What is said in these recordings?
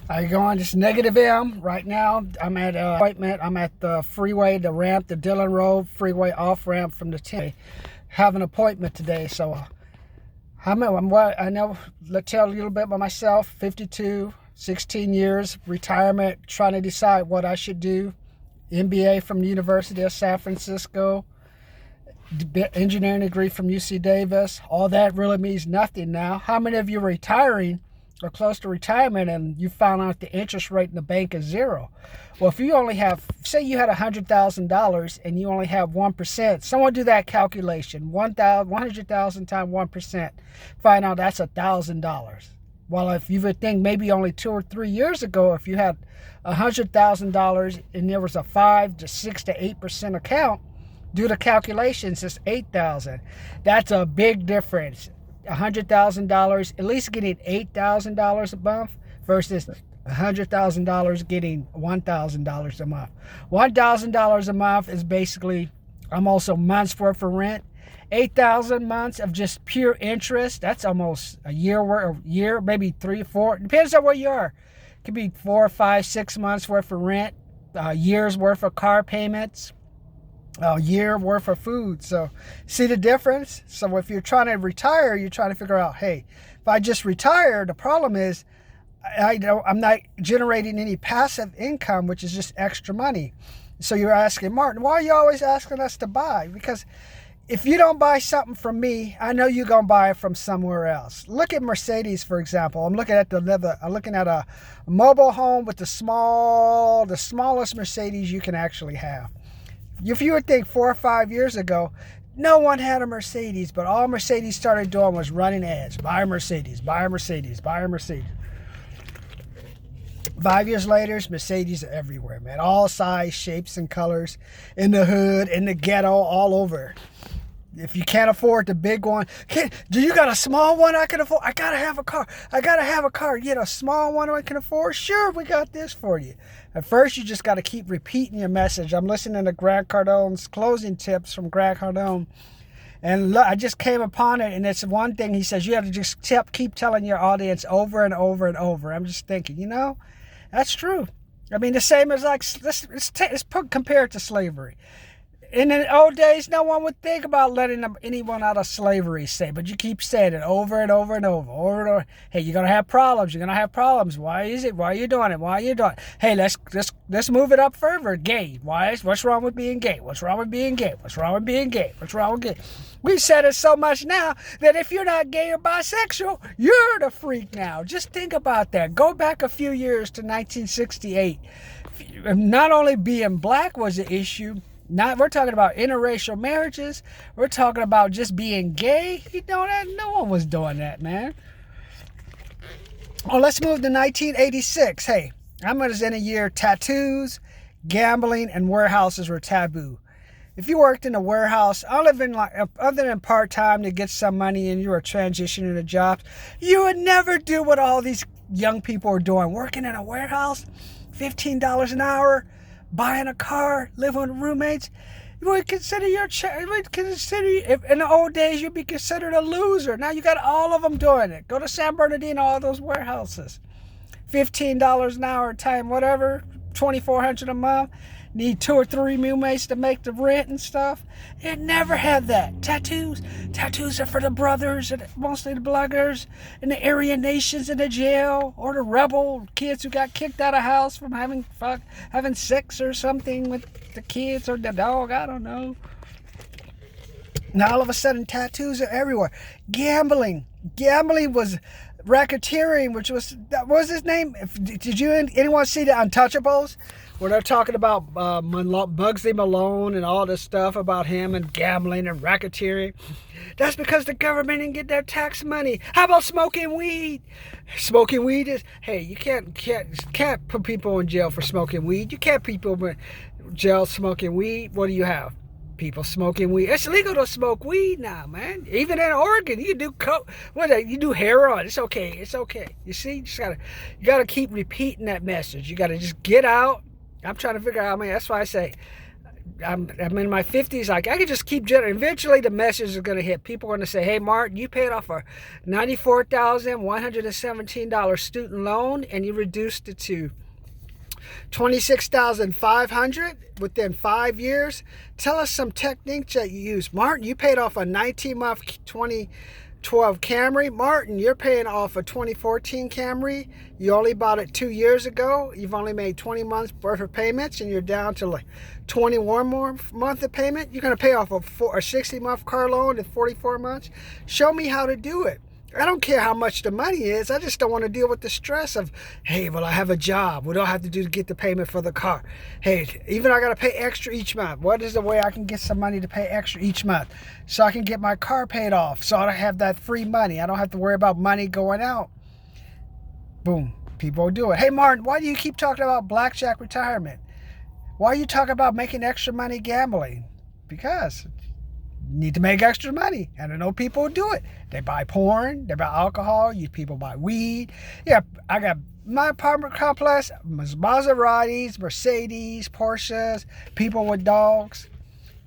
How you going? This is Negative M. Right now, I'm at an appointment. I'm at the freeway, the ramp, the Dillon Road freeway off ramp from the 10. Have an appointment today. So, I know. Let's tell you a little bit about myself. 52, 16 years, retirement, trying to decide what I should do. MBA from the University of San Francisco. Engineering degree from UC Davis. All that really means nothing now. How many of you are retiring or close to retirement and you found out the interest rate in the bank is zero? Well, if you only have, say you had $100,000 and you only have 1%, someone do that calculation. 100,000 times 1%, find out that's $1,000. Well, if you would think maybe only 2 or 3 years ago, if you had $100,000 and there was a 5 to 6 to 8% account, do the calculations, it's $8,000. That's a big difference. $100,000, at least getting $8,000 a month versus $100,000 getting $1,000 a month. $1,000 a month is basically almost a month's worth of rent. 8,000 months of just pure interest, that's almost a year, maybe 3 or 4. Depends on where you are. It could be 4, 5, 6 months worth of rent, a year's worth of car payments, a year worth of food. So see the difference? So if you're trying to retire, you're trying to figure out, hey, if I just retire, the problem is I'm not generating any passive income, which is just extra money. So you're asking, Martin, why are you always asking us to buy? Because if you don't buy something from me, I know you're gonna buy it from somewhere else. Look at Mercedes, for example. I'm looking at a mobile home with the smallest Mercedes you can actually have. If you would think 4 or 5 years ago, no one had a Mercedes, but all Mercedes started doing was running ads. Buy a Mercedes, buy a Mercedes, buy a Mercedes. 5 years later, Mercedes are everywhere, man. All size, shapes, and colors. In the hood, in the ghetto, all over. If you can't afford the big one, do you got a small one I can afford? I gotta have a car. Get a small one I can afford? Sure, we got this for you. At first, you just got to keep repeating your message. I'm listening to Grant Cardone's closing tips from Grant Cardone. And I just came upon it, and it's one thing he says, you have to just keep telling your audience over and over and over. I'm just thinking, that's true. I mean, the same as let's compare it to slavery. In the old days, no one would think about letting anyone out of slavery, but you keep saying it over and over and over. Hey, you're going to have problems. Why is it? Why are you doing it? Hey, let's move it up further. Gay. What's wrong with being gay? What's wrong with being gay? We said it so much now that if you're not gay or bisexual, you're the freak now. Just think about that. Go back a few years to 1968. Not only being black was an issue, we're talking about interracial marriages. We're talking about just being gay. No one was doing that, man. Well, let's move to 1986. Hey, I'm going to end a year tattoos, gambling, and warehouses were taboo. If you worked in a warehouse, other than part-time to get some money and you were transitioning to jobs, you would never do what all these young people are doing. Working in a warehouse, $15 an hour, buying a car, living with roommates. You would consider if in the old days you'd be considered a loser. Now you got all of them doing it. Go to San Bernardino, all those warehouses. $15 an hour, time whatever, $2,400 a month. Need 2 or 3 roommates to make the rent and stuff. It never had that. Tattoos are for the brothers, and mostly the bloggers, and the Aryan nations in the jail, or the rebel kids who got kicked out of house from having sex or something with the kids or the dog. I don't know. Now all of a sudden, tattoos are everywhere. Gambling was racketeering, what was his name? Did anyone see the Untouchables? Where they're talking about Bugsy Malone and all this stuff about him and gambling and racketeering. That's because the government didn't get their tax money. How about smoking weed? Smoking weed is, hey, you can't put people in jail for smoking weed. You can't put people in jail smoking weed. What do you have? People smoking weed. It's illegal to smoke weed now, man. Even in Oregon, you can do coke. You do heroin. It's okay. You see, you gotta keep repeating that message. You gotta just get out. I'm trying to figure out. That's why I say, I'm in my 50s. Like, I could just keep generating. Eventually, the message is going to hit. People are going to say, hey, Martin, you paid off a $94,117 student loan, and you reduced it to $26,500 within 5 years. Tell us some techniques that you use. Martin, you paid off a 19-month 2012 Camry. Martin, you're paying off a 2014 Camry. You only bought it 2 years ago. You've only made 20 months worth of payments, and you're down to like 21 more month of payment. You're going to pay off a 60-month car loan in 44 months. Show me how to do it. I don't care how much the money is. I just don't want to deal with the stress of, hey, well, I have a job. What do I have to do to get the payment for the car? Hey, even I got to pay extra each month. What is the way I can get some money to pay extra each month so I can get my car paid off, so I don't have that free money? I don't have to worry about money going out. Boom. People do it. Hey, Martin, why do you keep talking about blackjack retirement? Why are you talking about making extra money gambling? Because need to make extra money, and I know people who do it. They buy porn, they buy alcohol, people buy weed. Yeah, I got my apartment complex, Maseratis, Mercedes, Porsches, people with dogs.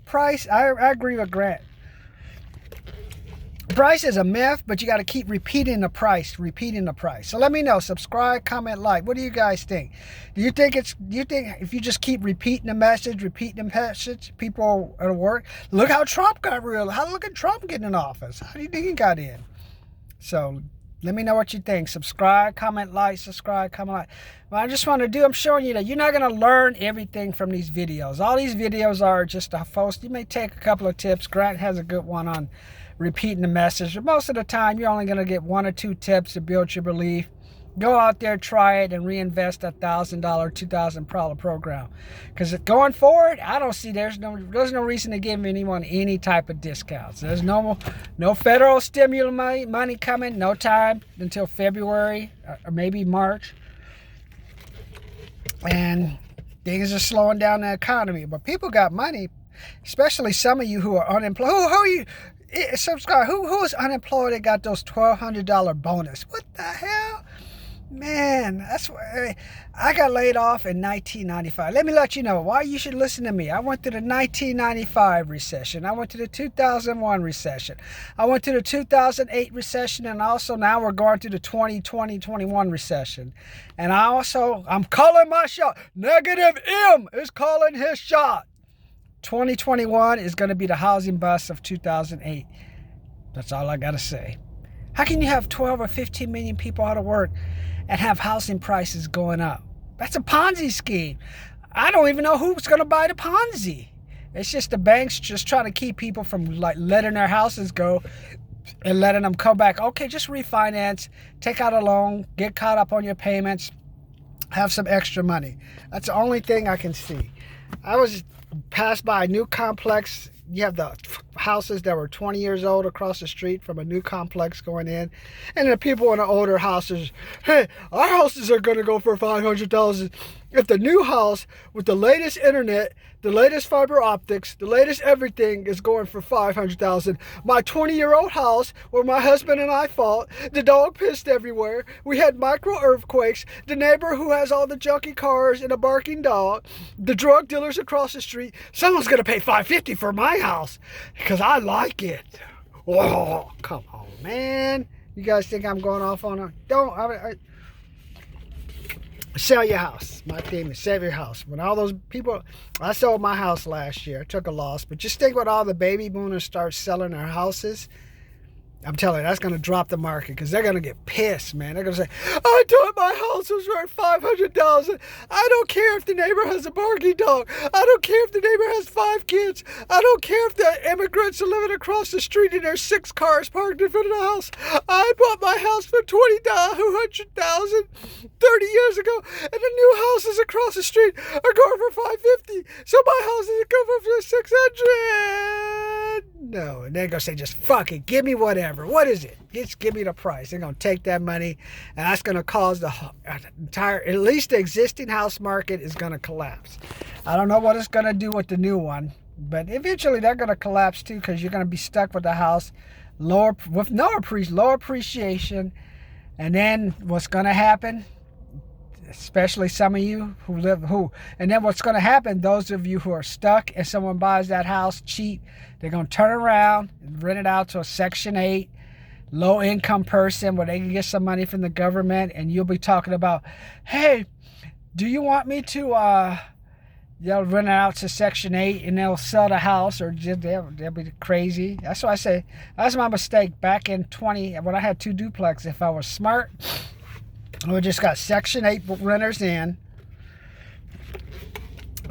Price, I agree with Grant. Price is a myth, but you got to keep repeating the price. So let me know. Subscribe, comment, like. What do you guys think? Do you think if you just keep repeating the message, people will work? Look how Trump got real. Look at Trump getting in office. How do you think he got in? So let me know what you think. Subscribe, comment, like. Subscribe, comment, like. What I just want to do, I'm showing you that you're not going to learn everything from these videos. All these videos are just a post. You may take a couple of tips. Grant has a good one on repeating the message. But most of the time, you're only going to get 1 or 2 tips to build your belief. Go out there, try it, and reinvest that $1,000, $2,000 program. Because going forward, I don't see there's no reason to give anyone any type of discounts. There's no federal stimulus money coming. No time until February or maybe March. And things are slowing down the economy. But people got money, especially some of you who are unemployed. Who are you? Subscribe. Who is unemployed that got those $1,200 bonus? What the hell? Man, that's why I got laid off in 1995. Let me let you know why you should listen to me. I went through the 1995 recession. I went to the 2001 recession. I went to the 2008 recession, and also now we're going through the 2020-21 recession. And I'm calling my shot. Negative M is calling his shot. 2021 is going to be the housing bust of 2008. That's all I got to say. How can you have 12 or 15 million people out of work and have housing prices going up? That's a Ponzi scheme. I don't even know who's going to buy the Ponzi. It's just the banks just trying to keep people from like letting their houses go and letting them come back. Okay, just refinance, take out a loan, get caught up on your payments, have some extra money. That's the only thing I can see. I was passed by a new complex. You have the houses that were 20 years old across the street from a new complex going in, and the people in the older houses, hey, our houses are going to go for $500,000. If the new house with the latest internet, the latest fiber optics, the latest everything is going for $500,000. My 20-year-old house where my husband and I fought, the dog pissed everywhere. We had micro earthquakes. The neighbor who has all the junky cars and a barking dog, the drug dealers across the street. Someone's gonna pay $550 for my house because I like it. Oh, come on, man! You guys think I'm going off on a sell your house. My theme is sell your house. When all those people, I sold my house last year. I took a loss. But just think when all the baby boomers start selling their houses, I'm telling you, that's going to drop the market because they're going to get pissed, man. They're going to say, I thought my house was worth $500,000. I don't care if the neighbor has a barking dog. I don't care if the neighbor has 5 kids. I don't care if the immigrants are living across the street and there's 6 cars parked in front of the house. I bought my house for $200,000 30 years ago, and the new houses across the street are going for $550. So my house is going for $600. No, and they're going to say, just fuck it, give me whatever. What is it? Just give me the price. They're going to take that money, and that's going to cause the entire, at least the existing house market is going to collapse. I don't know what it's going to do with the new one, but eventually they're going to collapse too because you're going to be stuck with the house low appreciation. And then what's going to happen? especially some of you and then what's going to happen, those of you who are stuck and someone buys that house cheap, they're going to turn around and rent it out to a Section 8 low income person where they can get some money from the government, and you'll be talking about, hey, do you want me to they'll rent it out to Section 8 and they'll sell the house, or they'll be crazy. That's why I say that's my mistake back in when I had 2 duplexes. If I was smart, I would just got Section 8 renters in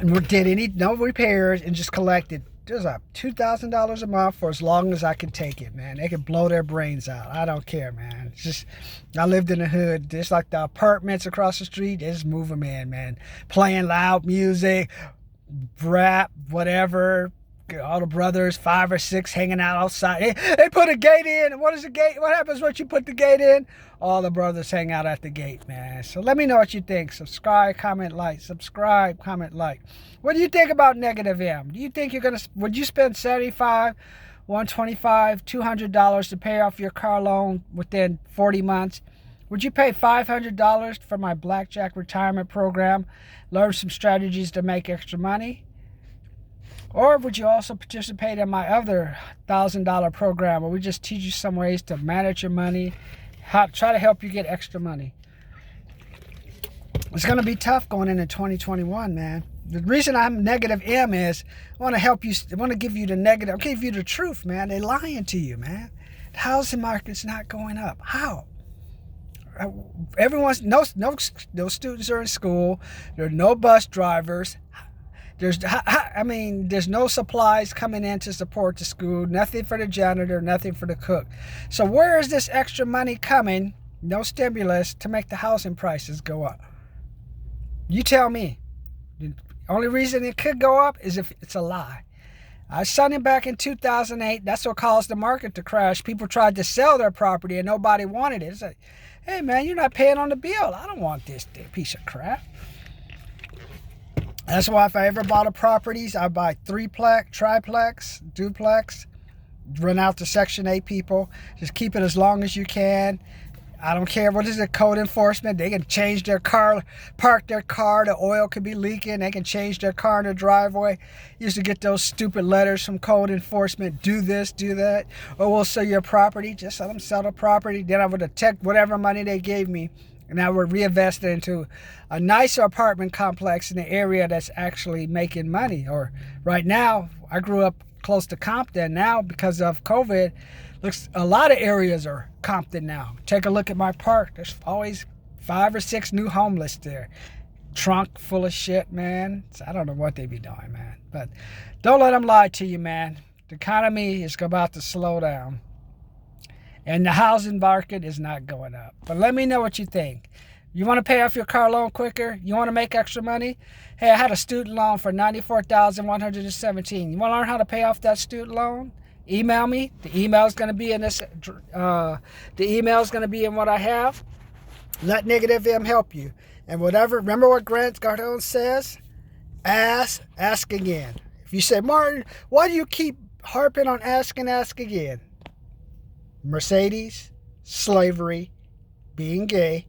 and did no repairs and just collected just $2,000 a month for as long as I could take it, man. They could blow their brains out. I don't care, man. It's just, I lived in the hood. Just like the apartments across the street, they just move them in, man. Playing loud music, rap, whatever. All the brothers, 5 or 6, hanging out outside. They put a gate in. And what is the gate? What happens once you put the gate in? All the brothers hang out at the gate, man. So let me know what you think. Subscribe, comment, like. Subscribe, comment, like. What do you think about negative M? Do you think would you spend $75, $125, $200 to pay off your car loan within 40 months? Would you pay $500 for my Blackjack retirement program? Learn some strategies to make extra money? Or would you also participate in my other $1,000 program where we just teach you some ways to manage your money, try to help you get extra money? It's going to be tough going into 2021, man. The reason I'm negative M is I want to help you. I want to give you the negative. I'll give you the truth, man. They're lying to you, man. The housing market's not going up. How? No students are in school. There are no bus drivers. There's no supplies coming in to support the school, nothing for the janitor, nothing for the cook. So where is this extra money coming, no stimulus, to make the housing prices go up? You tell me. The only reason it could go up is if it's a lie. I saw it back in 2008. That's what caused the market to crash. People tried to sell their property and nobody wanted it. It's like, hey, man, you're not paying on the bill. I don't want this piece of crap. That's why if I ever bought a properties, I buy triplex, duplex, rent out to Section 8 people. Just keep it as long as you can. I don't care what is it, code enforcement. They can change their car, park their car. The oil could be leaking. They can change their car in the driveway. Used to get those stupid letters from code enforcement. Do this, do that. Or we'll sell your property. Just let them sell the property. Then I would take whatever money they gave me, and I would reinvest it into a nicer apartment complex in the area that's actually making money. Or right now, I grew up close to Compton. Now, because of COVID, looks a lot of areas are Compton now. Take a look at my park. There's always 5 or 6 new homeless there. Trunk full of shit, man. So I don't know what they be doing, man. But don't let them lie to you, man. The economy is about to slow down. And the housing market is not going up. But let me know what you think. You want to pay off your car loan quicker? You want to make extra money? Hey, I had a student loan for $94,117. You want to learn how to pay off that student loan? Email me. The email is going to be in this. The email is going to be in what I have. Let negative M help you. And whatever. Remember what Grant Cardone says? Ask again. If you say, Martin, why do you keep harping on ask again? Mercedes, slavery, being gay,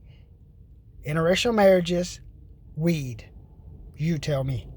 interracial marriages, weed. You tell me.